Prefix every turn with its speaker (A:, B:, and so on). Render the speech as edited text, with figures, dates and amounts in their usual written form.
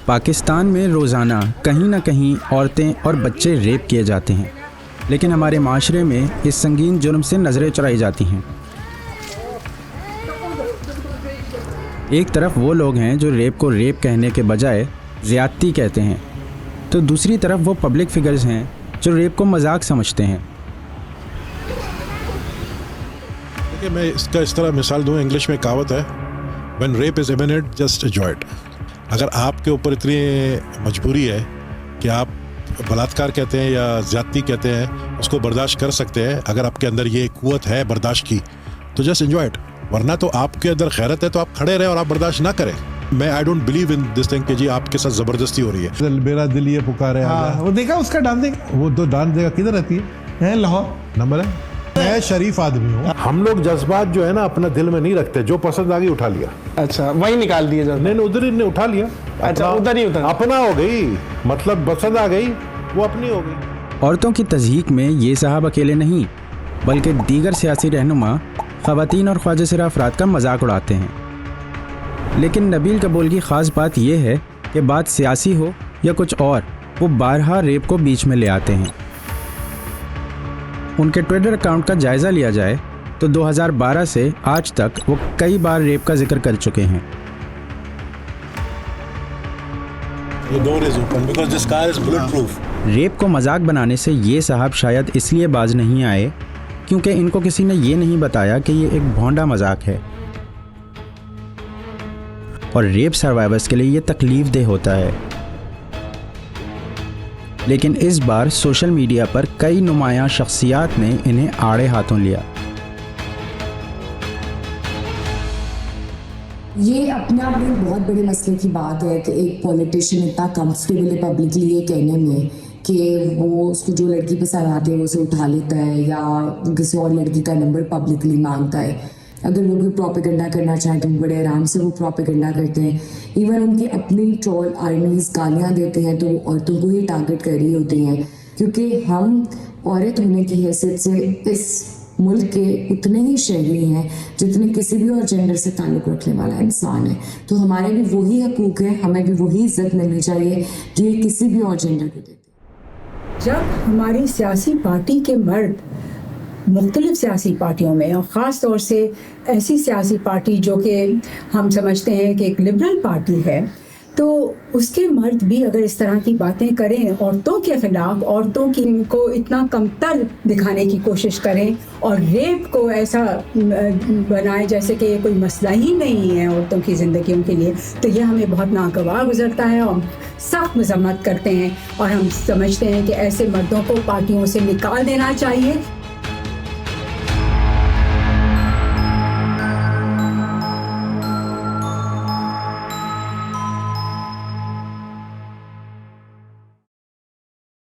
A: पाकिस्तान में रोज़ाना कहीं ना कहीं औरतें और बच्चे रेप किए जाते हैं, लेकिन हमारे माशरे में इस संगीन जुर्म से नज़रें चुराई जाती हैं। एक तरफ वो लोग हैं जो रेप को रेप कहने के बजाय ज़्यादती कहते हैं, तो दूसरी तरफ वो पब्लिक फिगर्स हैं जो रेप को मजाक समझते हैं।
B: देखिए, मैं इसका इस तरह मिसाल दूँ, इंग्लिश में कहावत है, when rape is imminent just enjoy it. अगर आपके ऊपर इतनी मजबूरी है कि आप बलात्कार कहते हैं या ज़्यादती कहते हैं, उसको बर्दाश्त कर सकते हैं, अगर आपके अंदर ये कुव्वत है बर्दाश्त की, तो जस्ट एंजॉय इट। वरना तो आपके अंदर खैरत है तो आप खड़े रहे और आप बर्दाश्त ना करें। मैं I don't believe in this thing कि जी आपके साथ ज़बरदस्ती हो रही है।
C: मेरा दिल ये पुकारे,
D: वो देखा उसका डांस देगा,
C: वो तो डांस देगा। किधर रहती
D: है लाहौर
C: नंबर है। मैं शरीफ आदमी हूँ। हम लोग जज्बात जो है ना अपना दिल में नहीं रखते, जो पसंद आ गई उठा लिया।
D: अच्छा, वही निकाल दिए जब
C: नहीं, उधर ही उठा लिया।
D: अच्छा, उधर ही उधर
C: अपना हो गई, मतलब पसंद आ गई, वो अपनी हो गई।
A: औरतों की तज़हीक में ये साहब अकेले नहीं, बल्कि दीगर सियासी रहनुमा ख़वातीन और ख्वाजा सिरा अफराद का मजाक उड़ाते हैं। लेकिन नबील कबूल की ख़ास बात यह है कि बात सियासी हो या कुछ और, वो बारहा रेप को बीच में ले आते हैं। उनके ट्विटर अकाउंट का जायज़ा लिया जाए तो 2012 से आज तक वो कई बार रेप का जिक्र कर चुके हैं। रेप को मजाक बनाने से ये साहब शायद इसलिए बाज नहीं आए क्योंकि इनको किसी ने ये नहीं बताया कि ये एक भोंडा मजाक है और रेप सर्वाइवर्स के लिए ये तकलीफ-देह होता है। लेकिन इस बार सोशल मीडिया पर कई नुमायां शख्सियात ने इन्हें आड़े हाथों लिया।
E: ये अपने आप में बहुत बड़े मसले की बात है कि एक पॉलिटिशियन इतना कंफर्टेबल है पब्लिकली ये कहने में कि वो उसको जो लड़की पसंद आती है वो उसे उठा लेता है या किसी और लड़की का नंबर पब्लिकली मांगता है। अगर वो कोई प्रोपेगेंडा करना चाहें तो बड़े आराम से वो प्रोपेगेंडा करते हैं। इवन उनकी अपनी ट्रोल आर्मीज गालियाँ देते हैं तो वो औरतों को ही टारगेट कर रही होती हैं, क्योंकि हम औरत होने की हैसियत से इस मुल्क के उतने ही शहरी हैं जितने किसी भी और जेंडर से ताल्लुक़ रखने वाला इंसान है। तो हमारे भी वही हकूक़ है, हमें भी वही इज्जत मिलनी चाहिए जो ये किसी भी और जेंडर को देते हैं।
F: जब हमारी सियासी पार्टी के मर्द मुख्तलिफ सियासी पार्टियों में, और ख़ास तौर से ऐसी सियासी पार्टी जो कि हम समझते हैं कि एक लिबरल पार्टी है, तो उसके मर्द भी अगर इस तरह की बातें करें औरतों के ख़िलाफ़, औरतों की को इतना कमतर दिखाने की कोशिश करें और रेप को ऐसा बनाए जैसे कि ये कोई मसला ही नहीं है औरतों की ज़िंदगियों के लिए, तो ये हमें बहुत नागवार गुजरता है और सख्त मजम्मत करते हैं और हम समझते हैं कि ऐसे मर्दों को पार्टियों से निकाल देना चाहिए।